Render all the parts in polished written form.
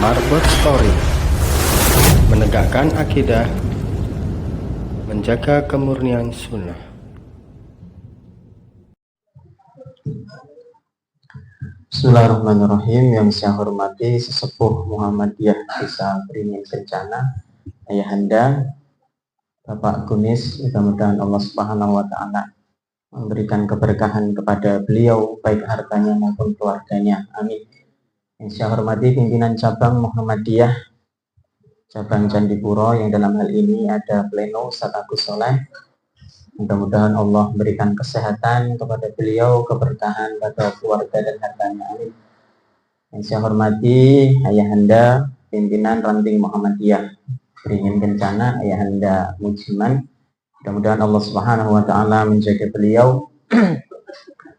Marbot Story, menegakkan akidah, menjaga kemurnian sunnah. Bismillahirrahmanirrahim. Yang saya hormati sesepuh Muhammadiyah Desa Beringin Kencana, Ayahanda Bapak Kunis, mudah-mudahan Allah Subhanahu wa Ta'ala memberikan keberkahan kepada beliau, baik hartanya maupun keluarganya. Amin. Yang saya hormati pimpinan cabang Muhammadiyah cabang Candipuro, yang dalam hal ini ada Pleno Ustaz Agus Soleh. Mudah-mudahan Allah memberikan kesehatan kepada beliau, keberkahan pada keluarga dan hartanya. Amin. Yang saya hormati Ayahanda pimpinan ranting Muhammadiyah Beringin Kencana, Ayahanda Mujiman. Mudah-mudahan Allah Subhanahu wa Ta'ala menjaga beliau,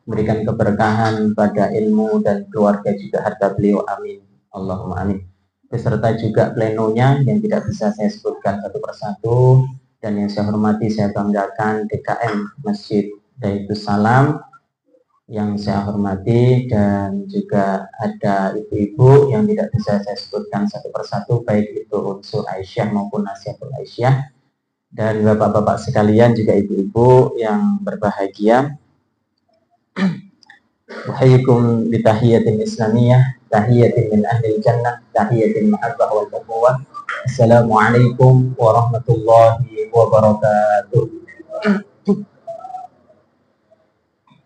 memberikan keberkahan pada ilmu dan keluarga juga harta beliau. Amin. Allahumma amin. Beserta juga plenonya yang tidak bisa saya sebutkan satu persatu, dan yang saya hormati, saya banggakan DKM Masjid Daitus Salam yang saya hormati, dan juga ada ibu-ibu yang tidak bisa saya sebutkan satu persatu, baik itu unsur Aisyah maupun Nasihatul Aisyah, dan bapak-bapak sekalian juga ibu-ibu yang berbahagia. Uhayyikum bitahiyatin islamiyah, tahiyatin min ahlil jannah, tahiyatin mahabbah wal ukhuwah. Assalamualaikum warahmatullahi wabarakatuh.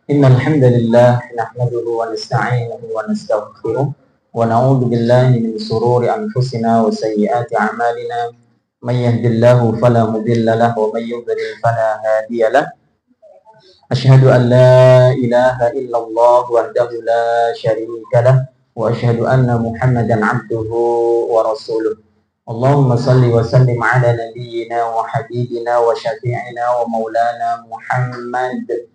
Innal hamdalillah nahmaduhu wa nasta'inuhu wa nastaghfiruh wa na'udzu billahi min shururi anfusina wa sayyiati a'malina. May yahdihillahu fala mudilla lahu wa may yudlil fala hadiya lahu. Asyhadu an la ilaha illallah wahdahu la syarika lah wa asyhadu anna Muhammadan abduhu wa rasuluh. Allahumma salli wa sallim ala nabiyyina wa habibina wa syafi'ina wa maulana Muhammad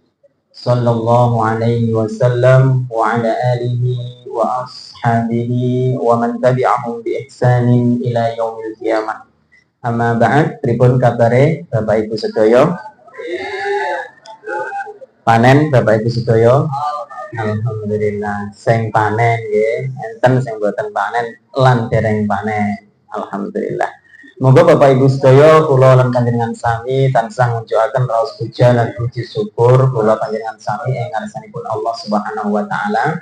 sallallahu alaihi wasallam wa ala alihi wa ashabihi wa man tabi'ahum bi ihsanin ila yaumil qiyamah. Amma ba'd. Pripun kabare Bapak Ibu sedaya? Panen Bapak Ibu sedaya? Alhamdulillah. Sing panen nggih, enten sing boten panen lan dereng panen. Alhamdulillah. Moga Bapak Ibu sedaya kula lan panjenengan sami tansah ngujuaken raos puja lan puji syukur kula panjenengan sami ing ngarsanipun Allah Subhanahu wa Ta'ala.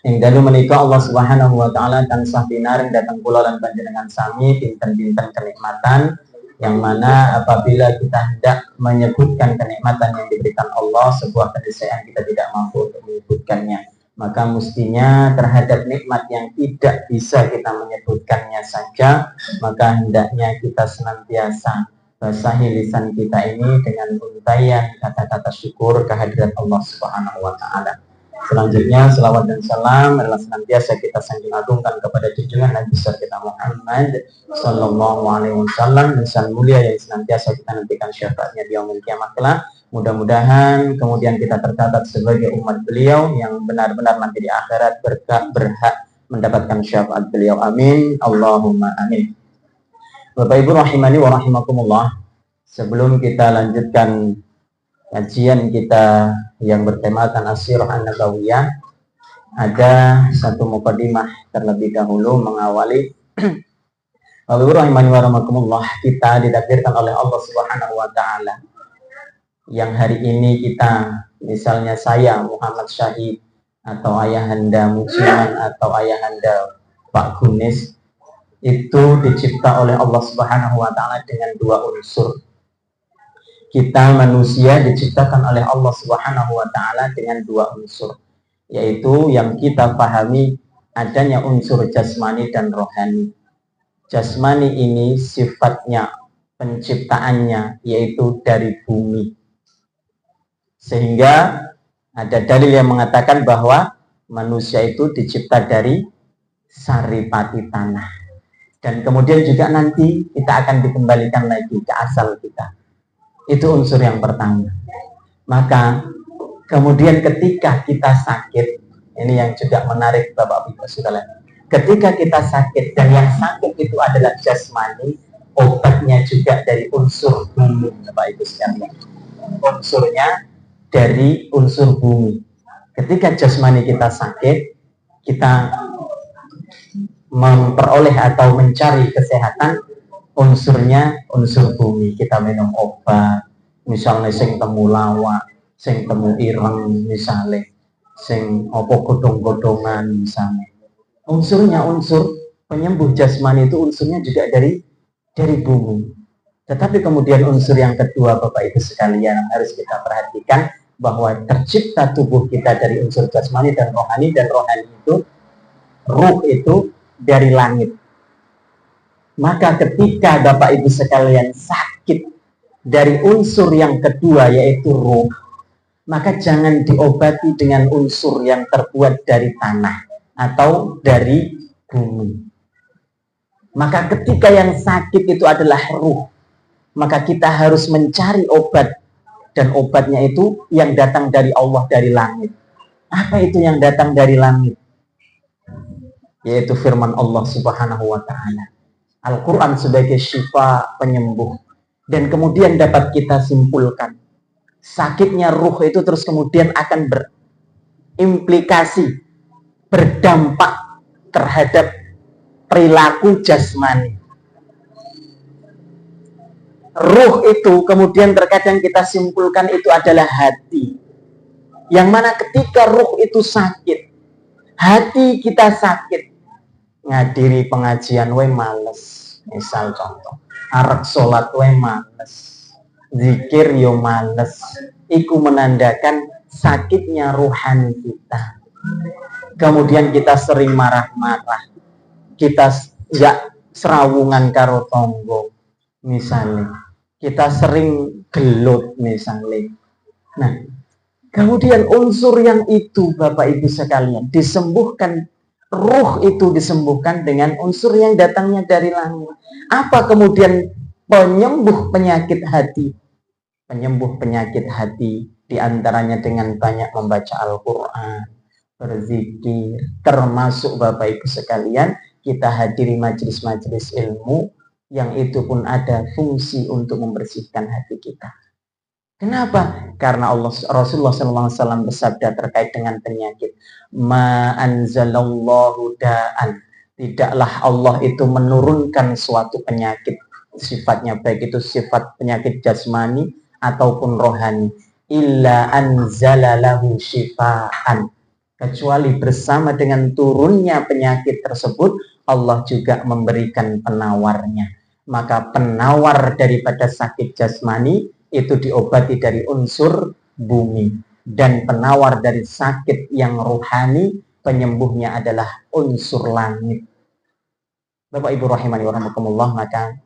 Ing dalu menika Allah Subhanahu wa Ta'ala tansah pinaring dhateng kula lan panjenengan sami dinten-dinten kenikmatan, yang mana apabila kita hendak menyebutkan kenikmatan yang diberikan Allah, sebuah keniscayaan kita tidak mampu untuk menyebutkannya, maka mestinya terhadap nikmat yang tidak bisa kita menyebutkannya saja, maka hendaknya kita senantiasa basahi lisan kita ini dengan untayan kata-kata syukur kehadirat Allah Subhanahu wa Ta'ala. Selanjutnya, selawat dan salam adalah senantiasa kita sanjung agungkan kepada junjungan Nabi besar kita Muhammad sallallahu alaihi wasallam, insan mulia yang senantiasa kita nantikan syafaatnya di yaumil kiamat kelak. Mudah-mudahan kemudian kita tercatat sebagai umat beliau yang benar-benar nanti di akhirat berhak mendapatkan syafaat beliau. Amin. Allahumma amin. Bapak Ibu rahimani wa rahimakumullah, sebelum kita lanjutkan kajian kita yang bertemakan As-Sirah An-Nabawiyah, ada satu mukadimah terlebih dahulu mengawali. Bapak Ibu rahimani wa rahimakumullah, kita ditakdirkan oleh Allah Subhanahu wa Ta'ala yang hari ini kita, misalnya saya Muhammad Syahid atau Ayahanda Mujiman atau Ayahanda Pak Kunis, itu dicipta oleh Allah Subhanahu wa Ta'ala dengan dua unsur. Kita manusia diciptakan oleh Allah Subhanahu wa Ta'ala dengan dua unsur, yaitu yang kita pahami adanya unsur jasmani dan rohani. Jasmani ini sifatnya penciptaannya yaitu dari bumi, sehingga ada dalil yang mengatakan bahwa manusia itu dicipta dari saripati tanah, dan kemudian juga nanti kita akan dikembalikan lagi ke asal kita. Itu unsur yang pertama. Maka kemudian ketika kita sakit, ini yang juga menarik Bapak Ibu sekalian. Ketika kita sakit dan yang sakit itu adalah jasmani, obatnya juga dari unsur bumi Bapak Ibu sekalian. Unsurnya dari unsur bumi. Ketika jasmani kita sakit, kita memperoleh atau mencari kesehatan, unsurnya unsur bumi. Kita minum obat, misalnya sing temu lawak, sing temu ireng, misalnya sing opo godong-godongan, misalnya unsurnya unsur penyembuh jasmani itu unsurnya juga dari bumi. Tetapi kemudian unsur yang kedua, Bapak Ibu sekalian, harus kita perhatikan bahwa tercipta tubuh kita dari unsur jasmani dan rohani itu, ruh itu dari langit. Maka ketika Bapak Ibu sekalian sakit dari unsur yang kedua yaitu ruh, maka jangan diobati dengan unsur yang terbuat dari tanah atau dari bumi. Maka ketika yang sakit itu adalah ruh, maka kita harus mencari obat, dan obatnya itu yang datang dari Allah, dari langit. Apa itu yang datang dari langit? Yaitu firman Allah Subhanahu wa ta'ala. Al-Quran sebagai syifa, penyembuh. Dan kemudian dapat kita simpulkan, sakitnya ruh itu terus kemudian akan berimplikasi, berdampak terhadap perilaku jasmani. Ruh itu kemudian terkadang kita simpulkan itu adalah hati. Yang mana ketika ruh itu sakit, hati kita sakit, ngadiri pengajian we males, misal contoh, arek sholat we males, zikir yo males, itu menandakan sakitnya ruhani kita. Kemudian kita sering marah-marah, kita ya serawungan karo tonggo, misalnya kita sering gelut misalnya. Nah, kemudian unsur yang itu Bapak Ibu sekalian disembuhkan, ruh itu disembuhkan dengan unsur yang datangnya dari langit. Apa kemudian penyembuh penyakit hati? Penyembuh penyakit hati diantaranya dengan banyak membaca Al-Quran, berzikir, termasuk Bapak Ibu sekalian kita hadiri majelis-majelis ilmu yang itu pun ada fungsi untuk membersihkan hati kita. Kenapa? Karena Rasulullah SAW bersabda terkait dengan penyakit, ma anzalallahu da'an, tidaklah Allah itu menurunkan suatu penyakit, sifatnya baik itu sifat penyakit jasmani ataupun rohani, illa anzalalahu syifaan, kecuali bersama dengan turunnya penyakit tersebut Allah juga memberikan penawarnya. Maka penawar daripada sakit jasmani itu diobati dari unsur bumi, dan penawar dari sakit yang rohani penyembuhnya adalah unsur langit. Bapak Ibu rahimani wa rahimakumullah, maka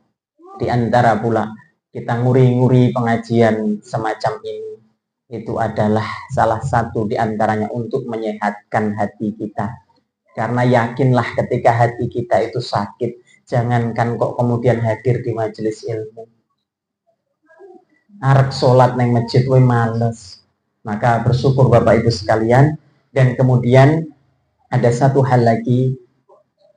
di antara pula kita nguri-nguri pengajian semacam ini, itu adalah salah satu di antaranya untuk menyehatkan hati kita. Karena yakinlah ketika hati kita itu sakit, jangankan kok kemudian hadir di majelis ilmu, arek sholat neng masjid we males. Maka bersyukur Bapak Ibu sekalian. Dan kemudian ada satu hal lagi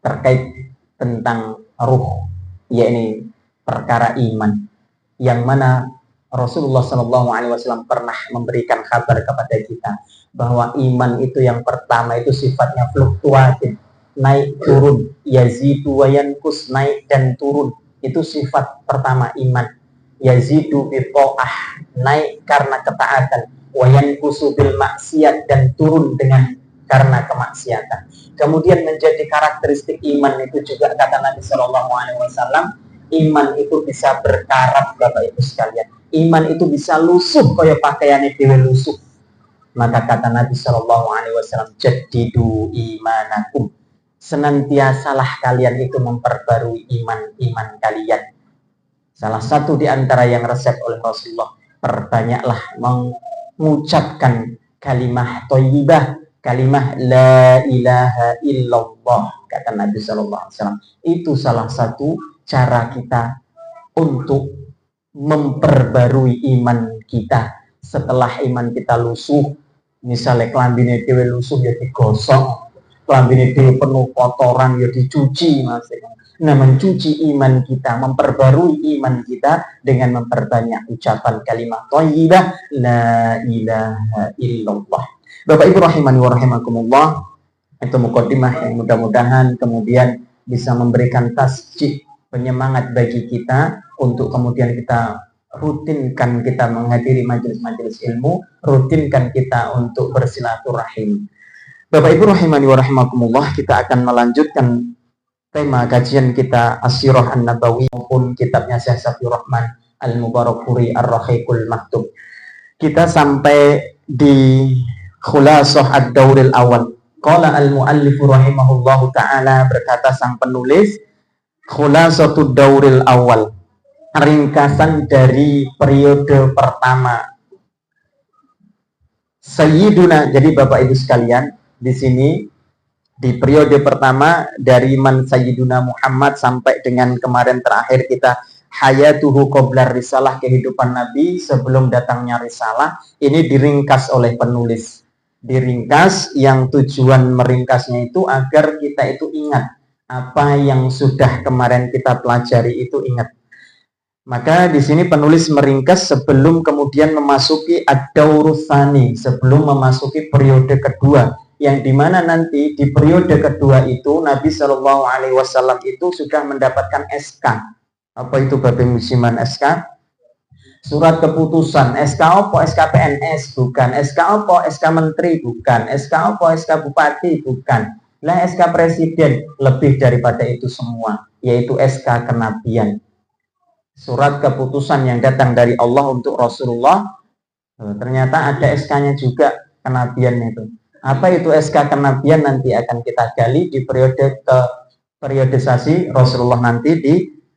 terkait tentang ruh, yakni perkara iman, yang mana Rasulullah SAW pernah memberikan kabar kepada kita bahwa iman itu yang pertama itu sifatnya fluktuatif, naik turun, yazidu wa yankus, naik dan turun. Itu sifat pertama iman. Yazidu bi ta'ah, naik karena ketaatan, wa yankusu bil maksiat, dan turun dengan karena kemaksiatan. Kemudian menjadi karakteristik iman itu juga kata Nabi SAW, iman itu bisa berkarat Bapak Ibu sekalian. Iman itu bisa lusuh kaya pakaiannya dewe lusuh. Maka kata Nabi SAW, jadidu imanakum, senantiasalah kalian itu memperbarui iman kalian. Salah satu di antara yang resep oleh Rasulullah, perbanyaklah mengucapkan kalimah thayyibah, kalimah la ilaha illallah, kata Nabi SAW. Itu salah satu cara kita untuk memperbarui iman kita setelah iman kita lusuh. Misalnya kelambine dhewe lusuh ya digosok, kelambine dhewe penuh kotoran ya dicuci, Mas. Nah, mencuci iman kita, memperbarui iman kita dengan memperbanyak ucapan kalimat thayyibah la ilaha illallah. Bapak Ibu rahimani wa rahimakumullah, itu mukaddimah yang mudah-mudahan kemudian bisa memberikan tasjid, penyemangat bagi kita untuk kemudian kita rutinkan kita menghadiri majelis-majelis ilmu, rutinkan kita untuk bersilaturahim. Bapak Ibu rahimani wa rahimakumullah, kita akan melanjutkan tema kajian kita As-Sirah An-Nabawi maupun kitabnya Syekh Safiur Rahman Al-Mubarakfuri Ar-Rahiqul Maktub. Kita sampai di Khulasah Ad-Dauril Awal. Qala al-muallifu rahimahullahu ta'ala, berkata sang penulis, Khulasatud Dauril Awal, ringkasan dari periode pertama. Sayyiduna, jadi Bapak Ibu sekalian, di sini di periode pertama dari man Sayyiduna Muhammad sampai dengan kemarin terakhir kita hayatuhu qablar risalah, kehidupan Nabi sebelum datangnya risalah, ini diringkas oleh penulis. Diringkas, yang tujuan meringkasnya itu agar kita itu ingat apa yang sudah kemarin kita pelajari, itu ingat. Maka di sini penulis meringkas sebelum kemudian memasuki ad-daurus tsani, sebelum memasuki periode kedua, yang dimana nanti di periode kedua itu Nabi Shallallahu Alaihi Wasallam itu sudah mendapatkan SK. Apa itu Bapak Musliman SK? Surat keputusan. SK apa? SK PNS? Bukan. SK apa? SK Menteri? Bukan. SK apa? SK Bupati? Bukan. Lah SK Presiden, lebih daripada itu semua, yaitu SK kenabian. Surat keputusan yang datang dari Allah untuk Rasulullah, ternyata ada SK-nya juga, kenabian itu. Apa itu SK kenabian nanti akan kita gali di periodisasi Rasulullah nanti di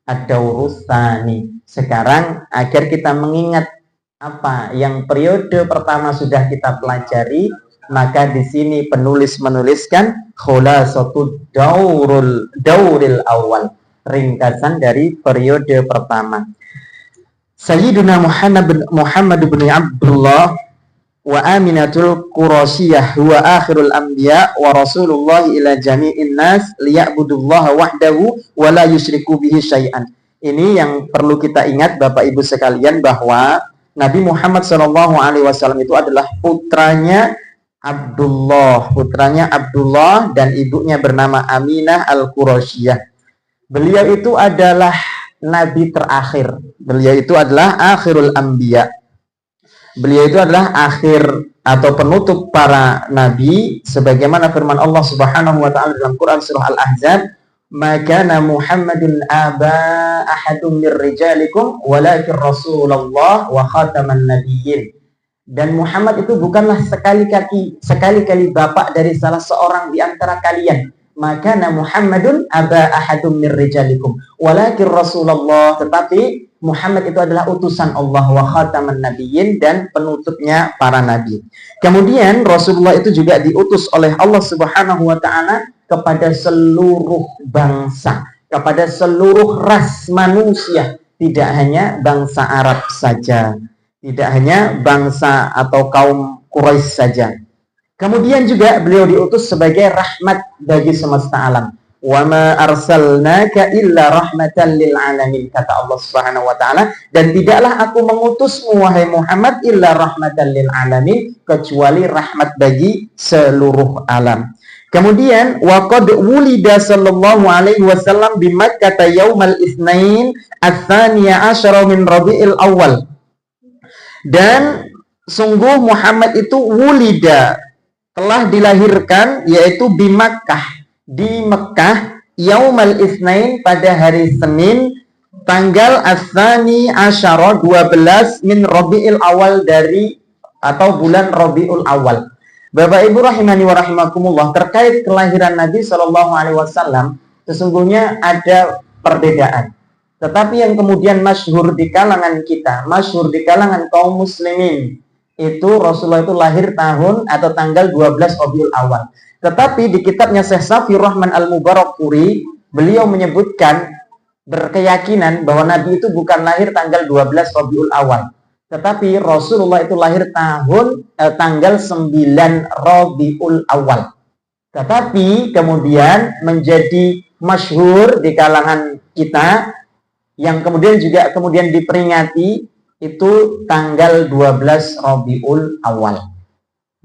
Ad-Daurus Tsani. Sekarang agar kita mengingat apa yang periode pertama sudah kita pelajari, maka di sini penulis menuliskan Khulasatud Dauril Awal, ringkasan dari periode pertama. Sayyiduna Muhammad bin Abdullah wa Aminatul Qurasyiyah wa akhirul anbiya wa Rasulullah ila jami'in nas liya'budullaha wahdahu wa la yusyriku bihi syai'an. Ini yang perlu kita ingat Bapak Ibu sekalian, bahwa Nabi Muhammad SAW itu adalah putranya Abdullah, dan ibunya bernama Aminah Al-Qurasyiyah. Beliau itu adalah nabi terakhir. Beliau itu adalah akhirul anbiya. Beliau itu adalah akhir atau penutup para nabi, sebagaimana firman Allah Subhanahu wa taala dalam Quran surah Al-Ahzab, "Maka Muhammadun aba ahadum mir rijalikum walakin Rasulullah wa khataman nabiyyin." Dan Muhammad itu bukanlah sekali-kali bapak dari salah seorang di antara kalian. Maka Muhammadun aba ahadum mir rijalikum walakin Rasulullah, tetapi Muhammad itu adalah utusan Allah wa khataman nabiyyin, dan penutupnya para nabi. Kemudian Rasulullah itu juga diutus oleh Allah Subhanahu wa taala kepada seluruh bangsa, kepada seluruh ras manusia, tidak hanya bangsa Arab saja, tidak hanya bangsa atau kaum Quraisy saja. Kemudian juga beliau diutus sebagai rahmat bagi semesta alam. Wa ma arsalnaka illa rahmatan lil alamin, kata Allah Subhanahu wa taala, dan tidaklah aku mengutusmu wahai Muhammad illa rahmatan lil alamin, kecuali rahmat bagi seluruh alam. Kemudian wa qad wulida sallallahu alaihi wasallam bi Makkah yaumal itsnain ats-tsaniya asyara min Rabiul Awal. Dan sungguh Muhammad itu wulida, telah dilahirkan, yaitu di Makkah, di Mekah, yaumal itsnain, pada hari Senin, tanggal ats-tsani asyara 12 min Rabiul Awal, dari atau bulan Rabiul Awal. Bapak Ibu rahimani wa rahimakumullah, terkait kelahiran Nabi Shallallahu alaihi wasallam sesungguhnya ada perbedaan. Tetapi yang kemudian masyhur di kalangan kita, masyhur di kalangan kaum muslimin, itu Rasulullah itu lahir tahun atau tanggal 12 Rabiul Awal. Tetapi di kitabnya Syekh Safiur Rahman Al-Mubarakfuri, beliau menyebutkan, berkeyakinan bahwa Nabi itu bukan lahir tanggal 12 Rabiul Awal, tetapi Rasulullah itu lahir tanggal 9 Rabiul Awal. Tetapi kemudian menjadi masyhur di kalangan kita, yang kemudian juga diperingati, itu tanggal 12 Rabiul Awal.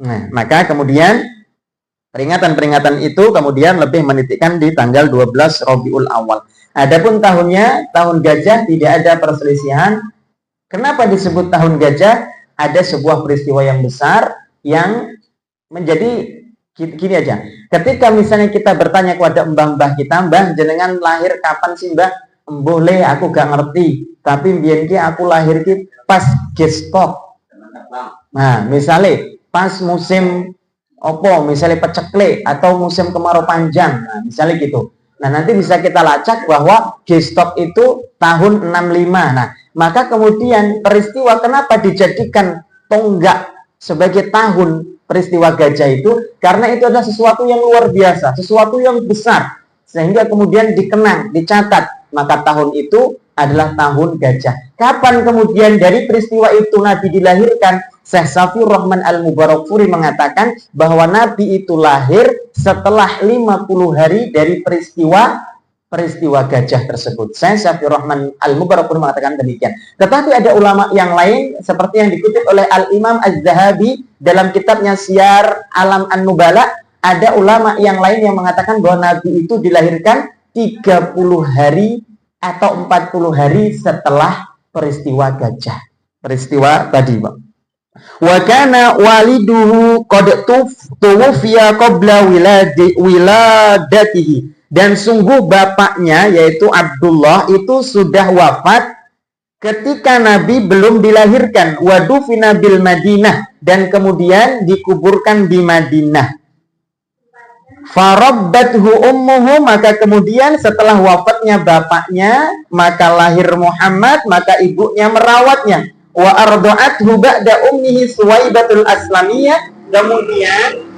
Nah, maka kemudian Peringatan-peringatan itu kemudian lebih menitikkan di tanggal 12 Rabiul Awal. Adapun tahunnya, tahun gajah, tidak ada perselisihan. Kenapa disebut tahun gajah? Ada sebuah peristiwa yang besar yang menjadi gini aja. Ketika misalnya kita bertanya kepada mbah-mbah kita, mbah jenengan lahir kapan sih mbah? Boleh, aku gak ngerti. Tapi biyen ki aku lahir ki pas gestop. Nah, misalnya pas musim misalnya peceklik atau musim kemarau panjang, nah, misalnya gitu. Nah, nanti bisa kita lacak bahwa gestop itu tahun 65. Nah, maka kemudian peristiwa kenapa dijadikan tonggak sebagai tahun peristiwa gajah itu, karena itu adalah sesuatu yang luar biasa, sesuatu yang besar, sehingga kemudian dikenang, dicatat, maka tahun itu adalah tahun gajah. Kapan kemudian dari peristiwa itu Nabi dilahirkan? Syekh Safiur Rahman Al-Mubarakfuri mengatakan bahwa Nabi itu lahir setelah 50 hari dari peristiwa gajah tersebut. Syekh Safiur Rahman Al-Mubarakfuri mengatakan demikian. Tetapi ada ulama yang lain seperti yang dikutip oleh Al-Imam Az-Zahabi dalam kitabnya Syiar Alam An-Nubala. Ada ulama yang lain yang mengatakan bahwa Nabi itu dilahirkan 30 hari atau 40 hari setelah peristiwa gajah. Peristiwa tadi, Pak. Wa kana waliduhu qad tuwfiya qabla wiladatihi, dan sungguh bapaknya yaitu Abdullah itu sudah wafat ketika Nabi belum dilahirkan. Wa dufina bil Madinah, dan kemudian dikuburkan di Madinah. Farabbathu ummuhu, maka kemudian setelah wafatnya bapaknya maka lahir Muhammad, maka ibunya merawatnya. Wa arda'athu ba'da ummihi Suwaibatul Aslamiyah, kemudian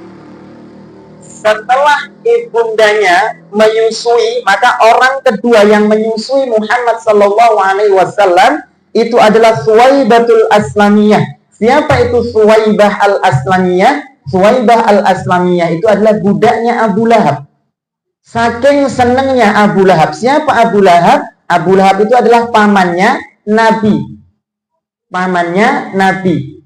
setelah ibundanya menyusui, maka orang kedua yang menyusui Muhammad sallallahu alaihi wasallam itu adalah Suwaibatul Aslamiyah. Siapa itu Suwaibah al-Aslamiyah? Suwaibah al-Aslamiyah itu adalah budaknya Abu Lahab. Saking senangnya Abu Lahab. Siapa Abu Lahab? Abu Lahab itu adalah pamannya Nabi. Pamannya Nabi.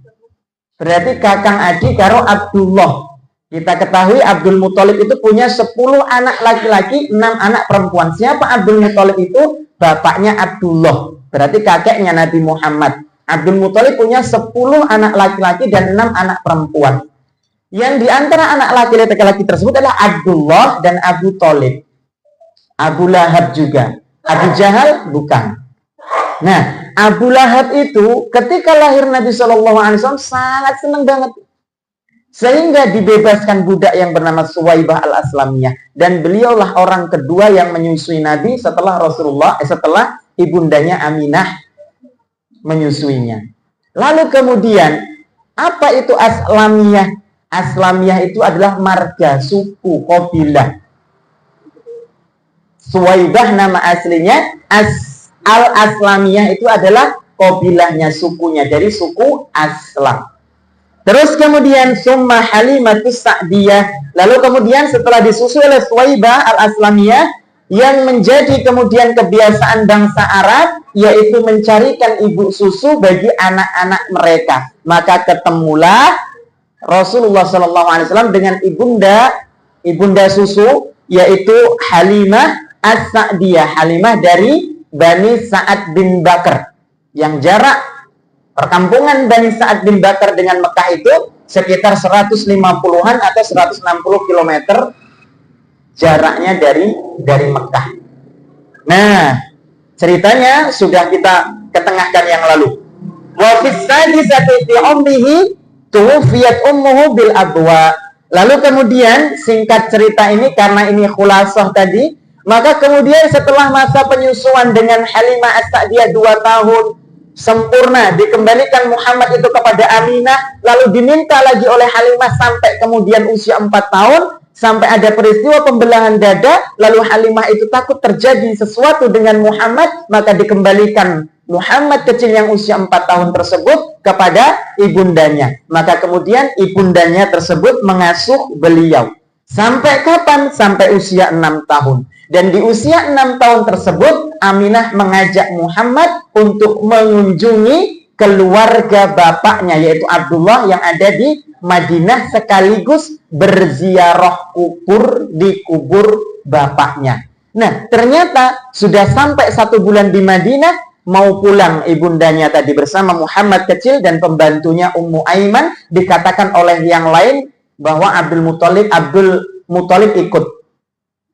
Berarti kakang adik karo Abdullah. Kita ketahui Abdul Muthalib itu punya 10 anak laki-laki, 6 anak perempuan. Siapa Abdul Muthalib itu? Bapaknya Abdullah. Berarti kakeknya Nabi Muhammad. Abdul Muthalib punya 10 anak laki-laki dan 6 anak perempuan. Yang di antara anak laki-laki tersebut adalah Abdullah dan Abu Thalib. Abu Lahab juga. Abu Jahal bukan. Nah, Abu Lahab itu ketika lahir Nabi SAW sangat senang banget. Sehingga dibebaskan budak yang bernama Suwaibah al-Aslamiyah. Dan beliaulah orang kedua yang menyusui Nabi setelah setelah ibundanya Aminah menyusuinya. Lalu kemudian, apa itu Aslamiyah? Aslamiyah itu adalah marga, suku, kabilah. Suwaibah nama aslinya, Al-Aslamiyah itu adalah kabilahnya, sukunya, dari suku Aslam. Terus kemudian Summa Halimatus Sa'diyah. Lalu kemudian setelah disusui oleh Suwaibah Al-Aslamiyah, yang menjadi kemudian kebiasaan bangsa Arab, yaitu mencarikan ibu susu bagi anak-anak mereka. Maka ketemulah Rasulullah SAW dengan ibunda susu, yaitu Halimah As-Sa'diyah. Halimah dari Bani Sa'ad bin Bakar. Yang jarak perkampungan Bani Sa'ad bin Bakar dengan Mekah itu sekitar 150-an atau 160 km jaraknya dari Mekah. Nah, ceritanya sudah kita ketengahkan yang lalu. Wa fis sadisati fi ummihi tuwfiyat ummuhu bil abwa. Lalu kemudian singkat cerita ini karena ini khulasah tadi, maka kemudian setelah masa penyusuan dengan Halimah As-Sa'diyah 2 tahun sempurna, dikembalikan Muhammad itu kepada Aminah, lalu diminta lagi oleh Halimah sampai kemudian usia 4 tahun, sampai ada peristiwa pembelahan dada, lalu Halimah itu takut terjadi sesuatu dengan Muhammad, maka dikembalikan Muhammad kecil yang usia 4 tahun tersebut kepada ibundanya. Maka kemudian ibundanya tersebut mengasuh beliau. Sampai kapan? Sampai usia 6 tahun. Dan di usia 6 tahun tersebut, Aminah mengajak Muhammad untuk mengunjungi keluarga bapaknya, yaitu Abdullah yang ada di Madinah sekaligus berziarah kubur di kubur bapaknya. Nah, ternyata sudah sampai 1 bulan di Madinah, mau pulang ibundanya tadi bersama Muhammad kecil dan pembantunya Ummu Aiman, dikatakan oleh yang lain bahwa Abdul Muthalib ikut.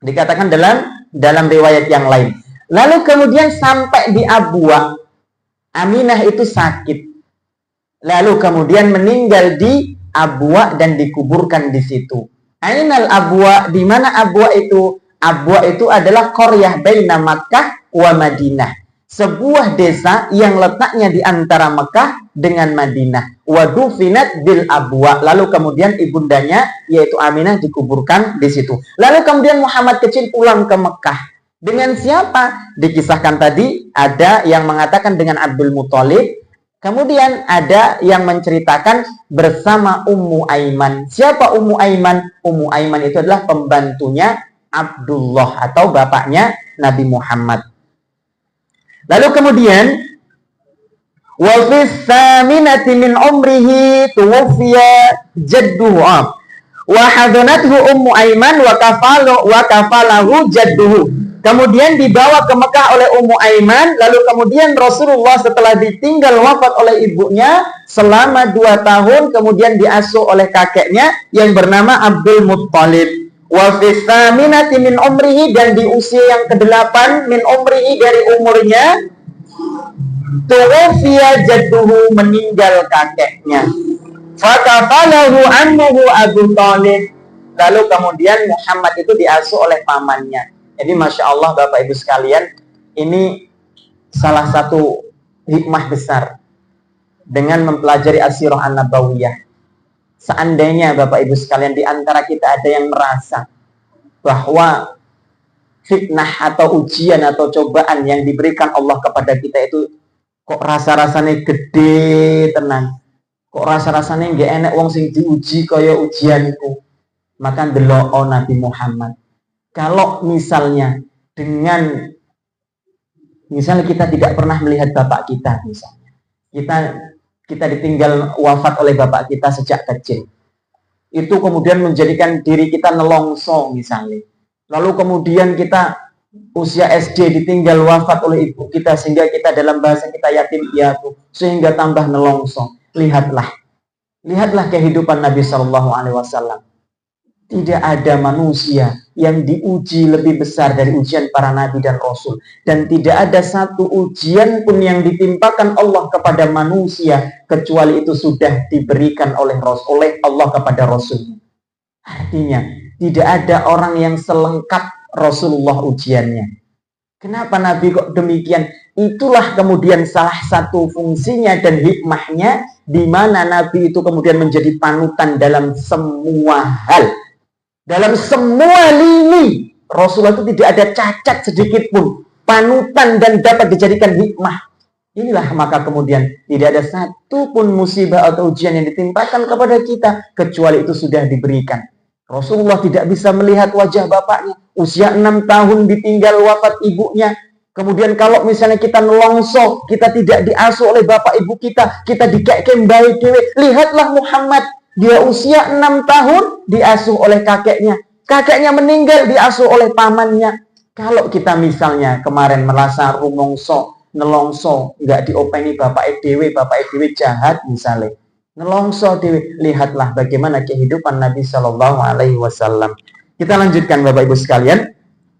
Dikatakan dalam riwayat yang lain. Lalu kemudian sampai di Abwa, Aminah itu sakit. Lalu kemudian meninggal di Abwa dan dikuburkan di situ. Ainal Abwa, di mana Abwa itu? Abwa itu adalah qaryah baina Makkah wa Madinah. Sebuah desa yang letaknya di antara Mekah dengan Madinah. Wa dufinat bil Abwa. Lalu kemudian ibundanya yaitu Aminah dikuburkan di situ. Lalu kemudian Muhammad kecil pulang ke Mekah. Dengan siapa? Dikisahkan tadi ada yang mengatakan dengan Abdul Muthalib. Kemudian ada yang menceritakan bersama Ummu Aiman. Siapa Ummu Aiman? Ummu Aiman itu adalah pembantunya Abdullah atau bapaknya Nabi Muhammad. Lalu kemudian wa fis saminati min umrihi tuwfiya jadduhu wa hadanathu Ummu Aiman wa kafalahu jadduhu. Kemudian dibawa ke Mekah oleh Ummu Aiman. Lalu kemudian Rasulullah setelah ditinggal wafat oleh ibunya selama 2 tahun, kemudian diasuh oleh kakeknya yang bernama Abdul Muthalib. Wa fis saminati min umrihi, dan di usia yang ke-8 min umrihi, dari umurnya, tuwfiya jadduhu, meninggal kakeknya. Fakafalahu ammuhu Abu Thalib. Lalu kemudian Muhammad itu diasuh oleh pamannya. Jadi Masya Allah Bapak Ibu sekalian, ini salah satu hikmah besar dengan mempelajari As-Sirah An-Nabawiyah. Seandainya Bapak Ibu sekalian di antara kita ada yang merasa bahwa fitnah atau ujian atau cobaan yang diberikan Allah kepada kita itu kok rasa-rasanya gede tenan, kok rasa-rasanya nggak enak wong sing diuji kaya ujianku, maka ndelok Nabi Muhammad. Kalau misalnya kita tidak pernah melihat bapak kita, misalnya kita ditinggal wafat oleh bapak kita sejak kecil, itu kemudian menjadikan diri kita nelongso misalnya, lalu kemudian kita usia SD ditinggal wafat oleh ibu kita sehingga kita dalam bahasa kita yatim piatu, sehingga tambah nelongso. Lihatlah kehidupan Nabi Shallallahu Alaihi Wasallam. Tidak ada manusia yang diuji lebih besar dari ujian para nabi dan rasul. Dan tidak ada satu ujian pun yang ditimpakan Allah kepada manusia kecuali itu sudah diberikan oleh Allah kepada Rasulnya. Artinya, tidak ada orang yang selengkap Rasulullah ujiannya. Kenapa Nabi kok demikian? Itulah kemudian salah satu fungsinya dan hikmahnya, di mana Nabi itu kemudian menjadi panutan dalam semua hal. Dalam semua lini, Rasulullah itu tidak ada cacat sedikit pun. Panutan dan dapat dijadikan hikmah. Inilah maka kemudian tidak ada satu pun musibah atau ujian yang ditimpakan kepada kita kecuali itu sudah diberikan. Rasulullah tidak bisa melihat wajah bapaknya. Usia 6 tahun ditinggal wafat ibunya. Kemudian kalau misalnya kita nelongso, kita tidak diasuh oleh bapak ibu kita dikekeng bayi dewe. Lihatlah Muhammad. Dia usia 6 tahun diasuh oleh kakeknya. Kakeknya meninggal diasuh oleh pamannya. Kalau kita misalnya kemarin merasa rumongso, nelongso, nggak diopeni bapak dewe jahat misalnya. Nelongso dewe, lihatlah bagaimana kehidupan Nabi Shallallahu Alaihi Wasallam. Kita lanjutkan Bapak Ibu sekalian.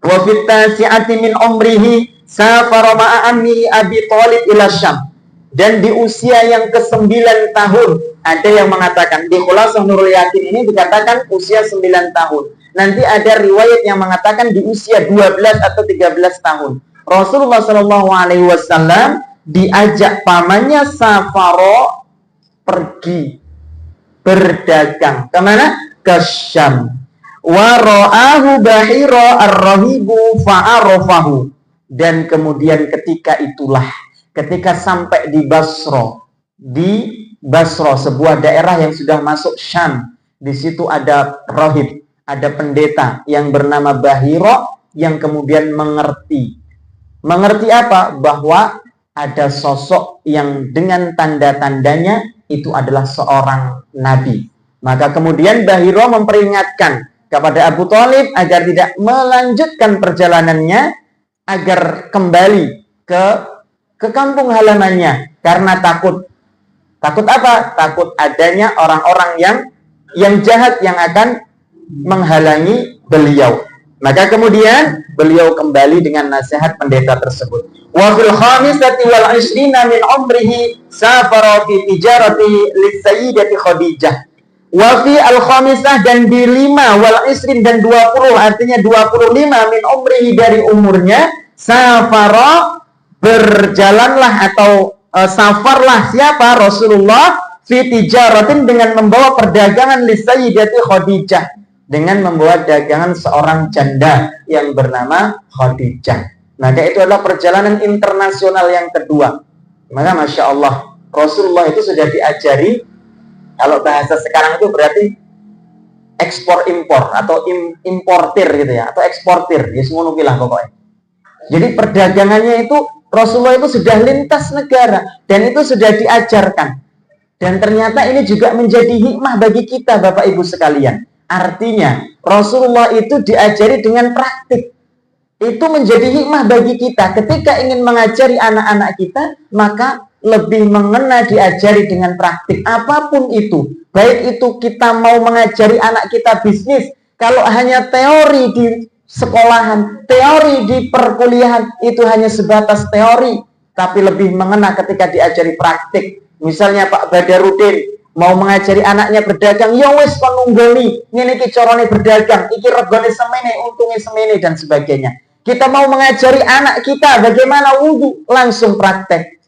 Wa fit tasi'ati min umrihi safara ma'a ammi Abi Thalib ila Syam. Dan di usia yang ke-9 tahun, ada yang mengatakan, di Khulasah Nurul Yakin ini dikatakan usia 9 tahun. Nanti ada riwayat yang mengatakan di usia 12 atau 13 tahun. Rasulullah SAW diajak pamannya Safaro pergi berdagang. Kemana? Ke Syam. Wa ra'ahu bahira ar-rahibu fa'arafahu. Dan kemudian ketika sampai di Basra, sebuah daerah yang sudah masuk Syam, di situ ada rahib, ada pendeta yang bernama Bahira yang kemudian mengerti apa? Bahwa ada sosok yang dengan tanda-tandanya itu adalah seorang nabi. Maka kemudian Bahiro memperingatkan kepada Abu Thalib agar tidak melanjutkan perjalanannya, agar kembali ke kampung halamannya karena takut apa? Takut adanya orang-orang yang jahat yang akan menghalangi beliau. Maka kemudian beliau kembali dengan nasihat pendeta tersebut. Wa fil khamisati wal 20 min umrihi safara fi tijarati li sayyidati Khadijah. Wa fi al khamisah, dan di 5 wal 20 dan 20, artinya 25 min umrihi dari umurnya, safara berjalanlah atau safarlah siapa? Rasulullah fi tijaratin, dengan membawa perdagangan li sayyidati Khadijah, dengan membawa dagangan seorang janda yang bernama Khadijah. Maka itu adalah perjalanan internasional yang kedua. Maka Masya Allah, Rasulullah itu sudah diajari, kalau bahasa sekarang itu berarti ekspor-impor atau importir gitu ya, atau eksportir, ya semua nukilah pokoknya. Jadi perdagangannya itu Rasulullah itu sudah lintas negara, dan itu sudah diajarkan. Dan ternyata ini juga menjadi hikmah bagi kita Bapak Ibu sekalian. Artinya Rasulullah itu diajari dengan praktik. Itu menjadi hikmah bagi kita. Ketika ingin mengajari anak-anak kita, maka lebih mengena diajari dengan praktik. Apapun itu, baik itu kita mau mengajari anak kita bisnis, kalau hanya teori di sekolahan, teori di perkuliahan, itu hanya sebatas teori, tapi lebih mengena ketika diajari praktik. Misalnya Pak Badarudin mau mengajari anaknya berdagang, ya wis kon nunggoni, ngene iki carane berdagang, iki regane semene, untunge semene, dan sebagainya. Kita mau mengajari anak kita bagaimana wudhu, langsung praktek.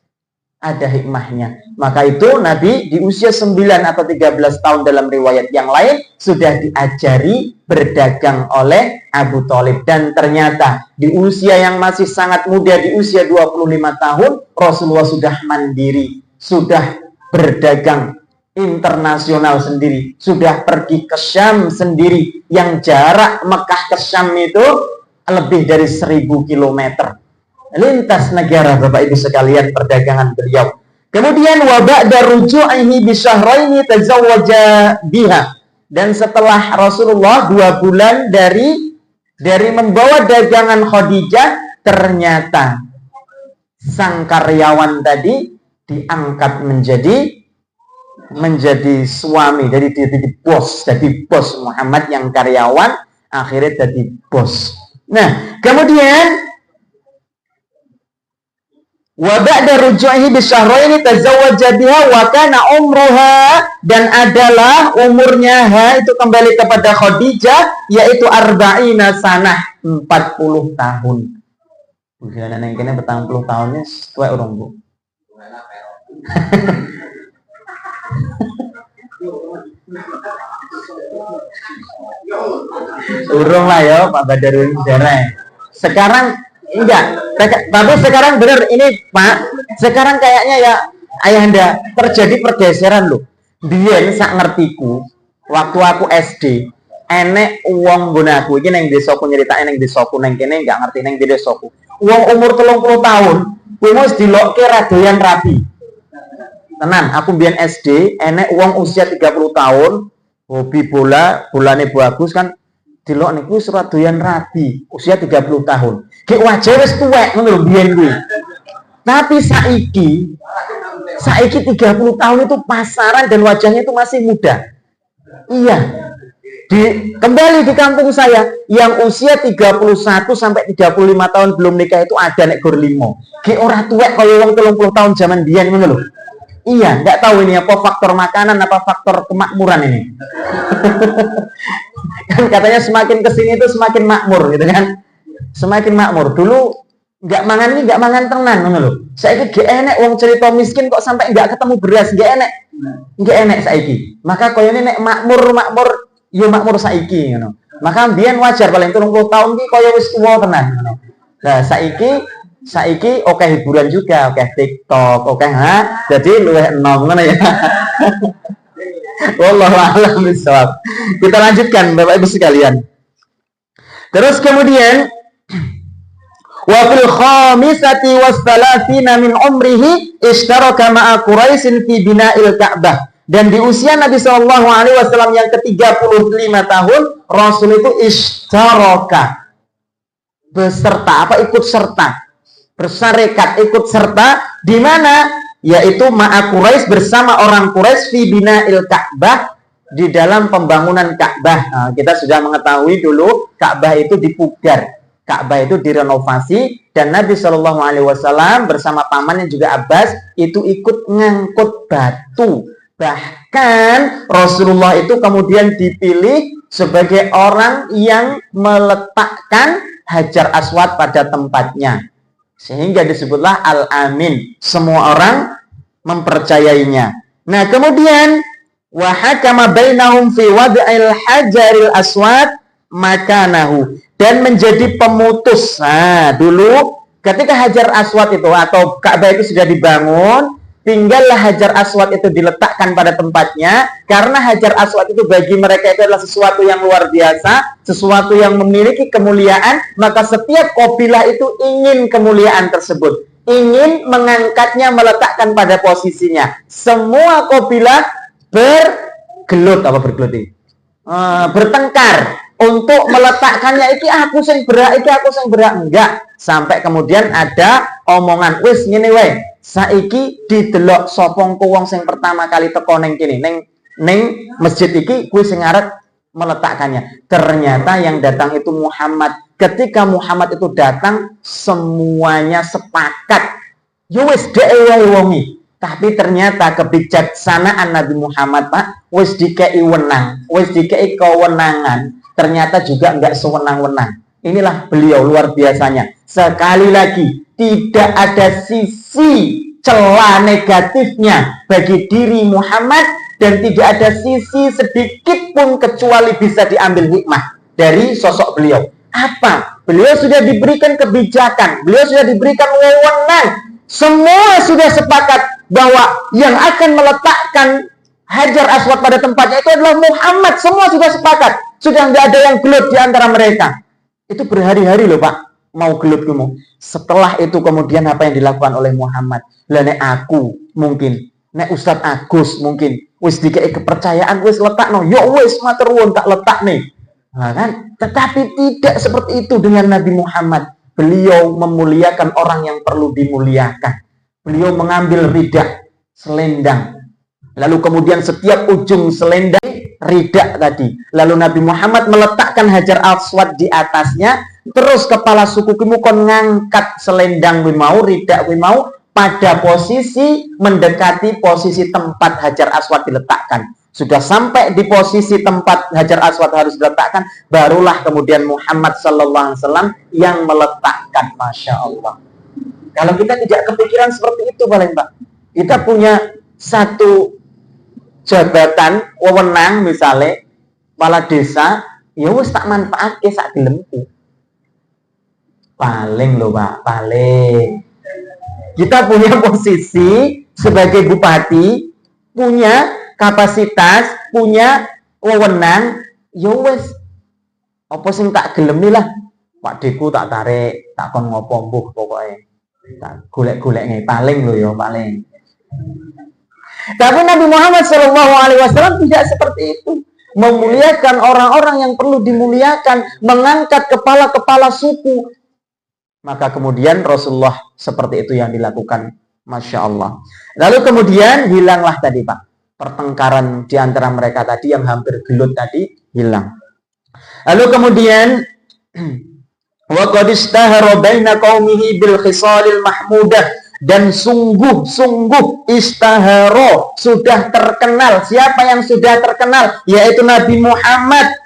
Ada hikmahnya. Maka itu Nabi di usia 9 atau 13 tahun dalam riwayat yang lain sudah diajari berdagang oleh Abu Thalib. Dan ternyata di usia yang masih sangat muda, di usia 25 tahun, Rasulullah sudah mandiri, sudah berdagang internasional sendiri, sudah pergi ke Syam sendiri, yang jarak Mekah ke Syam itu lebih dari 1000 kilometer. Lintas negara Bapak Ibu sekalian perdagangan beliau. Kemudian wa ba'da ruju'ihi bi syahraini tazawwaja biha. Dan setelah Rasulullah 2 bulan dari membawa dagangan Khadijah, ternyata sang karyawan tadi diangkat menjadi suami, jadi bos Muhammad yang karyawan akhirnya jadi bos. Nah, kemudian wa ba'da ruju'ihi bi syahraini tazawwaja biha wa kana umruha, dan adalah umurnya itu kembali kepada Khadijah, yaitu arba'ina sanah, 40 tahun. Bukan anak kene 40 tahunnya tuwek urung, Bu. Urung lah ya Pak Badarudin Zara. Sekarang enggak, tapi sekarang benar ini Pak. Sekarang kayaknya ya ayahanda terjadi pergeseran loh. Biyen sak ngertiku, waktu aku SD, enek wong nggon aku iki ning desaku, nyeritake ning desaku, ning kene enggak ngerti ning desaku. Wong umur 30 tahun, kuwi wis dilokke ra doyan rapi. Tenan, aku biyen SD, enek wong usia 30 tahun, hobi bola, bolane bagus kan, dilok niku wis ora doyan rabi, usia 30 tahun. Ki wajah wis tuwek ngono lho biyen kuwi. Tapi saiki 30 tahun itu pasaran dan wajahnya itu masih muda. Iya. Kembali di kampung saya yang usia 31 sampai 35 tahun belum nikah itu ada nek gor 5. Ki ora tuwek kaya wong 30 tahun zaman biyen ngono lho. Iya, nggak tahu ini apa faktor makanan, apa faktor kemakmuran ini. Kan katanya semakin kesini itu semakin makmur, gitu kan? Semakin makmur. Dulu nggak mangan tenan, ngono lho. Saiki gak enek wong cerita miskin kok sampai nggak ketemu beras, nggak enek saiki. Maka koyone nek makmur, yo makmur saiki, ngono. Maka mbiyen wajar paling 30 tahun ki koyo wis tuwa tenan, ngono. Nah, saiki oke hiburan juga, oke TikTok, oke jadi luwih enom ngono ya. Wallahu a'lam bishawab. Kita lanjutkan Bapak Ibu sekalian. Terus kemudian wa fil khamisati was 30 min umrihi ishtaraka ma'a Quraisy fi bina'il Ka'bah. Dan di usia Nabi Shallallahu Alaihi Wasallam yang ke-35 tahun, Rasul itu ishtaraka, beserta ikut serta, bersyarikat ikut serta di mana? Yaitu ma'a Quraisy, bersama orang Quraisy fi bina'il Ka'bah, di dalam pembangunan Ka'bah. Nah, kita sudah mengetahui dulu Ka'bah itu dipugar, Ka'bah itu direnovasi, dan Nabi Shallallahu Alaihi Wasallam bersama pamannya juga Abbas itu ikut ngangkut batu. Bahkan Rasulullah itu kemudian dipilih sebagai orang yang meletakkan Hajar Aswad pada tempatnya, sehingga disebutlah Al-Amin. Semua orang mempercayainya. Nah, kemudian wa hakama bainahum fi wad'il hajaril aswad makanahu, dan menjadi pemutus. Nah, dulu ketika Hajar Aswad itu atau Ka'bah itu sudah dibangun, tinggallah Hajar Aswad itu diletakkan pada tempatnya, karena Hajar Aswad itu bagi mereka itu adalah sesuatu yang luar biasa, sesuatu yang memiliki kemuliaan, maka setiap kabilah itu ingin kemuliaan tersebut, ingin mengangkatnya, meletakkan pada posisinya. Semua kabilah bertengkar untuk meletakkannya. Iki aku sing berak, enggak, sampai kemudian ada omongan, wis ngene wae, saiki didelok sopong wong sing pertama kali teko ning kene, ning masjid iki kuwi sing arep meletakkannya. Ternyata yang datang itu Muhammad. Ketika Muhammad itu datang, semuanya sepakat, yo wis dhewe wae wongi. Tapi ternyata kebijaksanaan Nabi Muhammad, Pak, wis dikei wenang, wis dikei kewenangan, ternyata juga enggak sewenang-wenang. Inilah beliau luar biasanya. Sekali lagi, tidak ada sisi celah negatifnya bagi diri Muhammad, dan tidak ada sisi sedikit pun kecuali bisa diambil hikmah dari sosok beliau. Apa? Beliau sudah diberikan kebijakan, beliau sudah diberikan wewenang. Semua sudah sepakat bahwa yang akan meletakkan Hajar Aswad pada tempatnya itu adalah Muhammad. Semua sudah sepakat. Sudah nggak ada yang gelut di antara mereka. Itu berhari-hari loh, Pak, mau gelut kamu. Setelah itu kemudian apa yang dilakukan oleh Muhammad? Lah nek aku mungkin, nek Ustadz Agus mungkin, wis dikei kepercayaan, wis letak no, yo wis matur nuwun tak letak nih. Nah, kan? Tetapi tidak seperti itu dengan Nabi Muhammad. Beliau memuliakan orang yang perlu dimuliakan. Beliau mengambil ridak, selendang. Lalu kemudian setiap ujung selendang ridak tadi. Lalu Nabi Muhammad meletakkan Hajar Aswad di atasnya. Terus kepala suku kimukon ngangkat selendang wimau, ridak wimau, pada posisi mendekati posisi tempat Hajar Aswad diletakkan. Sudah sampai di posisi tempat Hajar Aswad harus diletakkan, barulah kemudian Muhammad Sallallahu Alaihi Wasallam yang meletakkan. Masya Allah. Kalau kita tidak kepikiran seperti itu, paling Pak, kita punya satu jabatan, wewenang misalnya, kepala desa, ya wis tak manfaatke sak gelemku. Paling loh Pak, paling. Kita punya posisi sebagai bupati, punya kapasitas, punya wewenang, ya wis apa sing tak gelemi lah, Pak Deku tak tarik, tak kon ngopo mbuh pokoke. Tak golek-golek paling lho ya, paling. Tapi Nabi Muhammad SAW tidak seperti itu. Memuliakan orang-orang yang perlu dimuliakan, mengangkat kepala-kepala suku. Maka kemudian Rasulullah seperti itu yang dilakukan. Masya Allah. Lalu kemudian hilanglah tadi Pak, pertengkaran di antara mereka tadi yang hampir gelut tadi hilang. Lalu kemudian wa qad istahara baina qaumihi bil khisalil mahmudah, dan sungguh-sungguh istahara, sudah terkenal. Siapa yang sudah terkenal? Yaitu Nabi Muhammad.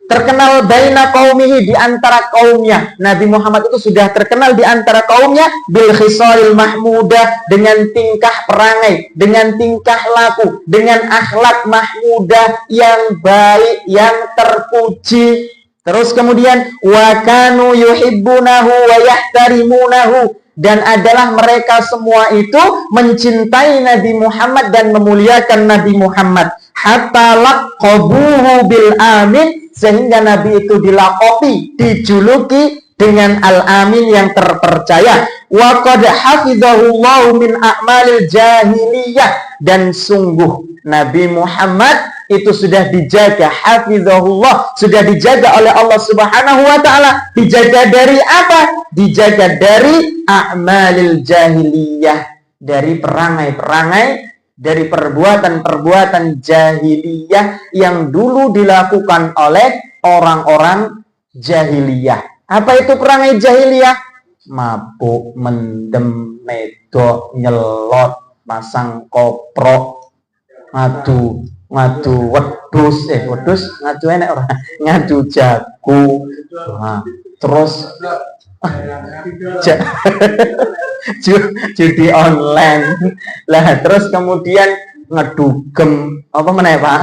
Terkenal baina qaumihi, di antara kaumnya. Nabi Muhammad itu sudah terkenal di antara kaumnya bil khisalil mahmudah, dengan tingkah perangai, dengan tingkah laku, dengan akhlak mahmudah yang baik, yang terpuji. Terus kemudian wa kanu yuhibbunahu wa yahtarimunahu, dan adalah mereka semua itu mencintai Nabi Muhammad dan memuliakan Nabi Muhammad. Hatta laqabuhu bil amin, sehingga Nabi itu dilakopi, dijuluki dengan al-amin yang terpercaya. Wa qad hafizahullahu min a'malil jahiliyah, dan sungguh Nabi Muhammad itu sudah dijaga, hafizahullah, sudah dijaga oleh Allah Subhanahu wa taala. Dijaga dari apa? Dijaga dari a'malil jahiliyah, dari perangai-perangai, dari perbuatan-perbuatan jahiliyah yang dulu dilakukan oleh orang-orang jahiliyah. Apa itu perangai jahiliyah? Mabuk, mendem, medok, nyelot, pasang koprok, ngadu wedus, ngadu enak orang, ngadu jago, terus judi online lah, terus kemudian ngedugem apa meneh Pak,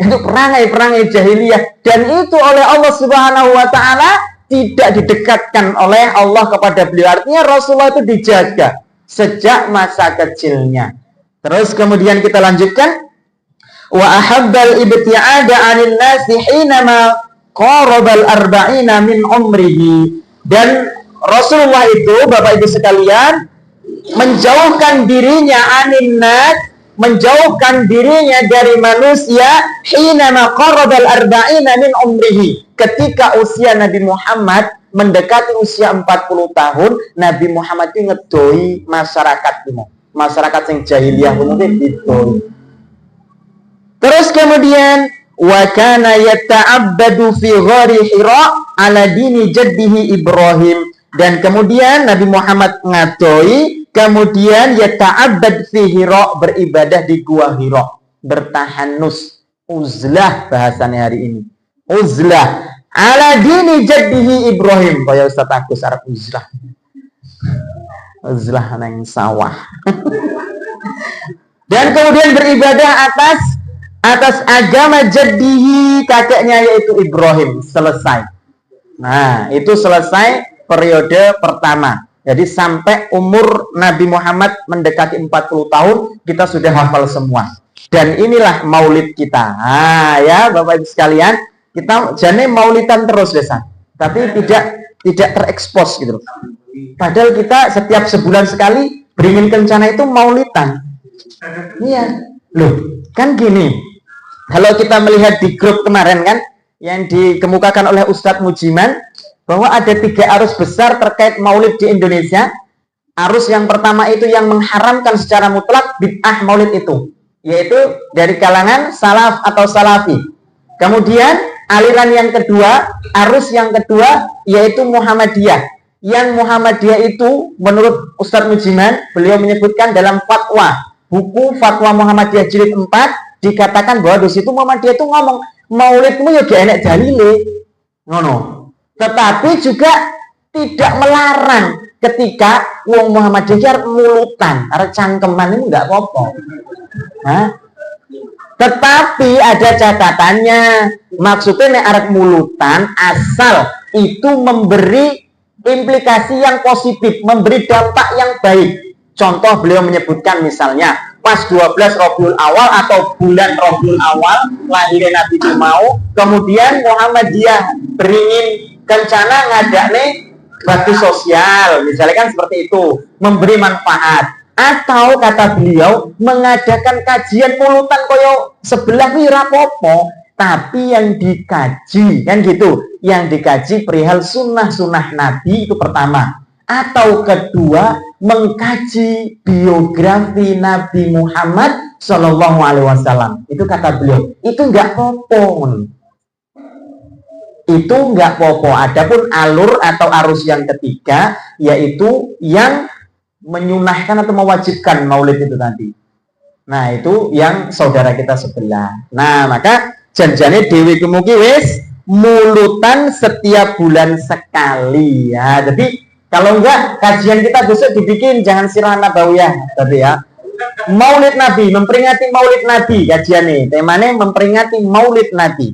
itu perangai-perangai jahiliyah, dan itu oleh Allah Subhanahu wa taala tidak didekatkan oleh Allah kepada beliau. Artinya Rasulullah itu dijaga sejak masa kecilnya. Terus kemudian kita lanjutkan, wa ahabbal ibti'ada 'anil nasi hinama qarabal arba'ina min umrihi, dan Rasulullah itu Bapak Ibu sekalian menjauhkan dirinya anin nas, menjauhkan dirinya dari manusia hinama qarabal arba'ina min umrihi, ketika usia Nabi Muhammad mendekati usia 40 tahun. Nabi Muhammad itu ngedoi masyarakat yang jahiliyah mungkin gitu. Terus kemudian wa kana yata'abbadu fi ghari Hira ala dini jaddihi Ibrahim, dan kemudian Nabi Muhammad ngadoi, kemudian yata'abbad fi Hira, beribadah di gua Hira, bertahanus, uzlah bahasanya hari ini, uzlah ala dini jaddihi Ibrahim. Kaya Ustaz Agus Arab uzlah nang sawah. Dan kemudian beribadah atas agama jaddihi, kakeknya yaitu Ibrahim. Selesai. Nah, itu selesai periode pertama. Jadi sampai umur Nabi Muhammad mendekati 40 tahun kita sudah hafal semua. Dan inilah maulid kita. Nah, ya Bapak Ibu sekalian, kita jane maulidan terus desa, tapi tidak terekspos gitu. Padahal kita setiap sebulan sekali beringin kencana itu maulidan. Iya, loh, kan gini. Kalau kita melihat di grup kemarin kan, yang dikemukakan oleh Ustadz Mujiman, bahwa ada 3 arus besar terkait maulid di Indonesia. Arus yang pertama itu yang mengharamkan secara mutlak bid'ah maulid itu, yaitu dari kalangan salaf atau salafi. Kemudian aliran yang kedua, arus yang kedua, yaitu Muhammadiyah. Yang Muhammadiyah itu menurut Ustadz Mujiman, beliau menyebutkan dalam fatwa, buku Fatwa Muhammadiyah jilid 4, dikatakan bahwa di situ Muhammadiyah itu ngomong maulidmu ya gak enak dalile, ngono. Tetapi juga tidak melarang ketika wong Muhammadiyah mulutan, arep cangkeman itu enggak apa-apa. Tetapi ada catatannya. Maksudnya nek arep mulutan asal itu memberi implikasi yang positif, memberi dampak yang baik. Contoh beliau menyebutkan misalnya pas 12 Rabiul Awal atau bulan Rabiul Awal lahirnya Nabi mau, kemudian Muhammadiyah beringin kencana ngadakne bakti sosial, misalnya kan seperti itu, memberi manfaat. Atau kata beliau mengadakan kajian mulutan koyo sebelah ora apa-apa, tapi yang dikaji kan gitu, yang dikaji perihal sunnah-sunnah Nabi itu pertama. Atau kedua, mengkaji biografi Nabi Muhammad Shallallahu Alaihi Wasallam. Itu kata beliau, itu enggak popon. Itu enggak popo. Adapun alur atau arus yang ketiga, yaitu yang menyunahkan atau mewajibkan maulid itu tadi. Nah, itu yang saudara kita sebelah. Nah, maka janjane dewi kemuki wis mulutan setiap bulan sekali ya. Jadi kalau enggak, kajian kita besok dibikin jangan sirah nabawiyah tadi ya. Maulid Nabi, memperingati Maulid Nabi kajiannya. Temanya memperingati Maulid Nabi.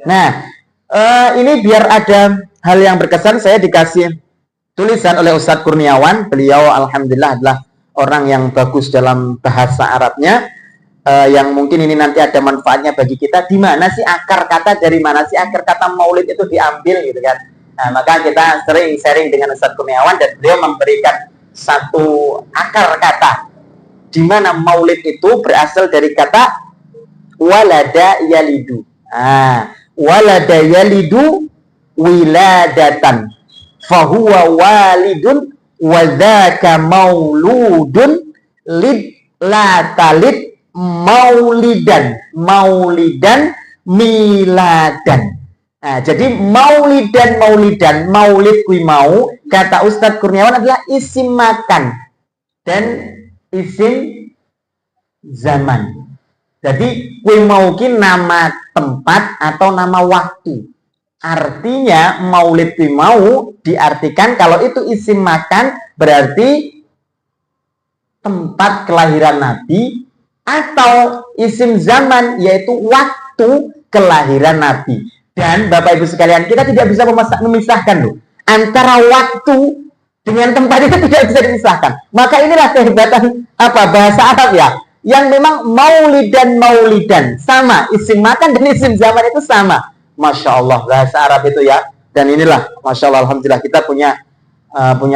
Nah, ini biar ada hal yang berkesan, saya dikasih tulisan oleh Ustadz Kurniawan. Beliau alhamdulillah adalah orang yang bagus dalam bahasa Arabnya, yang mungkin ini nanti ada manfaatnya bagi kita. Di mana sih akar kata, dari mana sih akar kata maulid itu diambil gitu kan. Nah, maka kita sering sharing dengan Ustadz Kurniawan dan beliau memberikan satu akar kata di mana maulid itu berasal dari kata walada yalidu. Walada yalidu wiladatan fahuwa walidun wa dzaka mauludun lid la talid maulidan miladan. Nah, jadi maulidan maulid kui mau kata Ustadz Kurniawan adalah isim makan dan isim zaman. Jadi kui mau ki nama tempat atau nama waktu. Artinya maulid kui mau diartikan kalau itu isim makan berarti tempat kelahiran Nabi, atau isim zaman yaitu waktu kelahiran Nabi. Dan Bapak Ibu sekalian, kita tidak bisa memisahkan loh antara waktu dengan tempat, itu tidak bisa dipisahkan. Maka inilah kehebatan bahasa Arab ya, yang memang maulidan sama, isim makan dan isim zaman itu sama. Masya Allah bahasa Arab itu ya. Dan inilah Masya Allah, alhamdulillah kita punya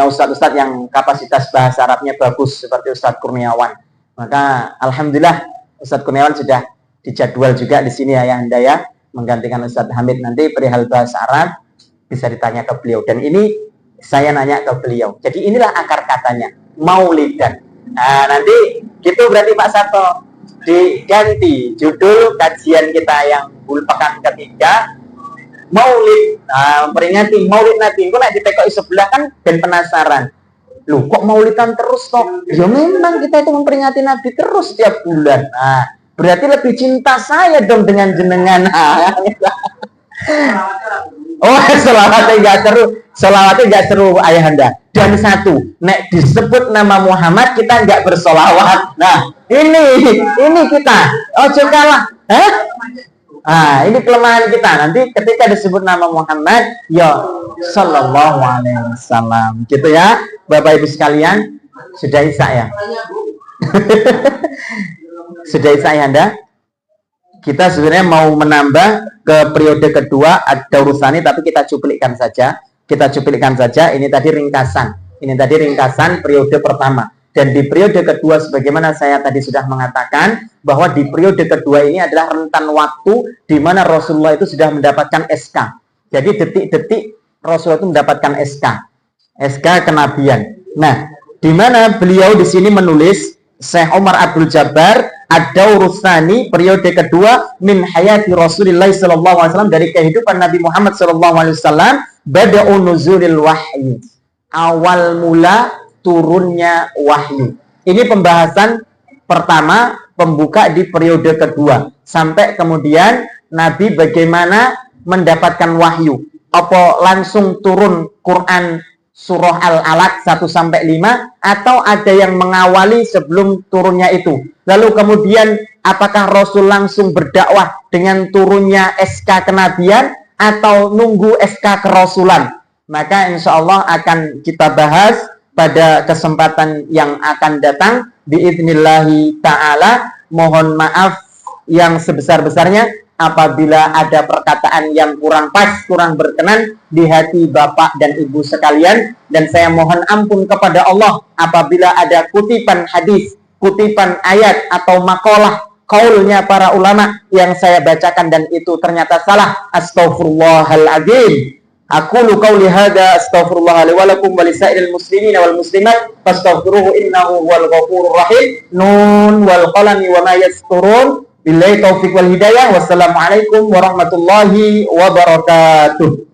ustadz-ustadz yang kapasitas bahasa Arabnya bagus seperti Ustadz Kurniawan. Maka alhamdulillah Ustadz Kurniawan sudah dijadwal juga di sini ya Anda ya, menggantikan Ustadz Hamid. Nanti perihal bahasa Arab bisa ditanya ke beliau, dan ini saya nanya ke beliau. Jadi inilah akar katanya maulidan. Nah, nanti itu berarti Pak Sato diganti judul kajian kita yang pekan ketiga maulid, peringati maulid Nabi. Kok nak ditekoi sebelah kan dan penasaran. Loh, kok maulidan terus toh? Ya memang kita itu memperingati Nabi terus setiap bulan. Nah, berarti lebih cinta saya dong dengan jenengan. Oh, selawatnya nggak seru ayahanda. Dan satu, nek disebut nama Muhammad kita nggak bersolawat. Nah, ini kita. Oh, kalah. Ini kelemahan kita. Nanti ketika disebut nama Muhammad, ya Sallallahu Alaihi Wasallam. Gitu ya, Bapak Ibu sekalian. Sudah Isya ya? Sudah Isya ya Anda? Kita sebenarnya mau menambah ke periode kedua Ad-Daurus Tsani, tapi kita cuplikkan saja. Ini tadi ringkasan periode pertama. Dan di periode kedua, sebagaimana saya tadi sudah mengatakan, bahwa di periode kedua ini adalah rentan waktu di mana Rasulullah itu sudah mendapatkan SK. Jadi detik-detik Rasulullah itu mendapatkan SK kenabian. Nah, di mana beliau di sini menulis Syekh Omar Abdul Jabbar Ad-Daurus Tsani, periode kedua min hayati Rasulullah sallallahu alaihi wasallam, dari kehidupan Nabi Muhammad sallallahu alaihi wasallam, bada'u nuzulil wahyi, awal mula turunnya wahyu. Ini pembahasan pertama, pembuka di periode kedua, sampai kemudian Nabi bagaimana mendapatkan wahyu. Apa langsung turun Quran surah Al-Alaq 1-5, atau ada yang mengawali sebelum turunnya itu. Lalu kemudian apakah Rasul langsung berdakwah dengan turunnya SK kenabian atau nunggu SK kerasulan? Maka insya Allah akan kita bahas pada kesempatan yang akan datang biidnillahi ta'ala. Mohon maaf yang sebesar-besarnya apabila ada perkataan yang kurang pas, kurang berkenan di hati Bapak dan Ibu sekalian. Dan saya mohon ampun kepada Allah apabila ada kutipan hadis, kutipan ayat atau makalah kaulnya para ulama yang saya bacakan dan itu ternyata salah. Astaghfirullahaladzim. Aqulu qawli hadza astaghfirullah li wa lakum wa lisairil muslimina wal muslimat fastaghfiruhu innahu huwal ghafurur rahim. Nun wal qalami wa ma yasturun. Billahi taufiq wal hidayah. Wassalamualaikum warahmatullahi wabarakatuh.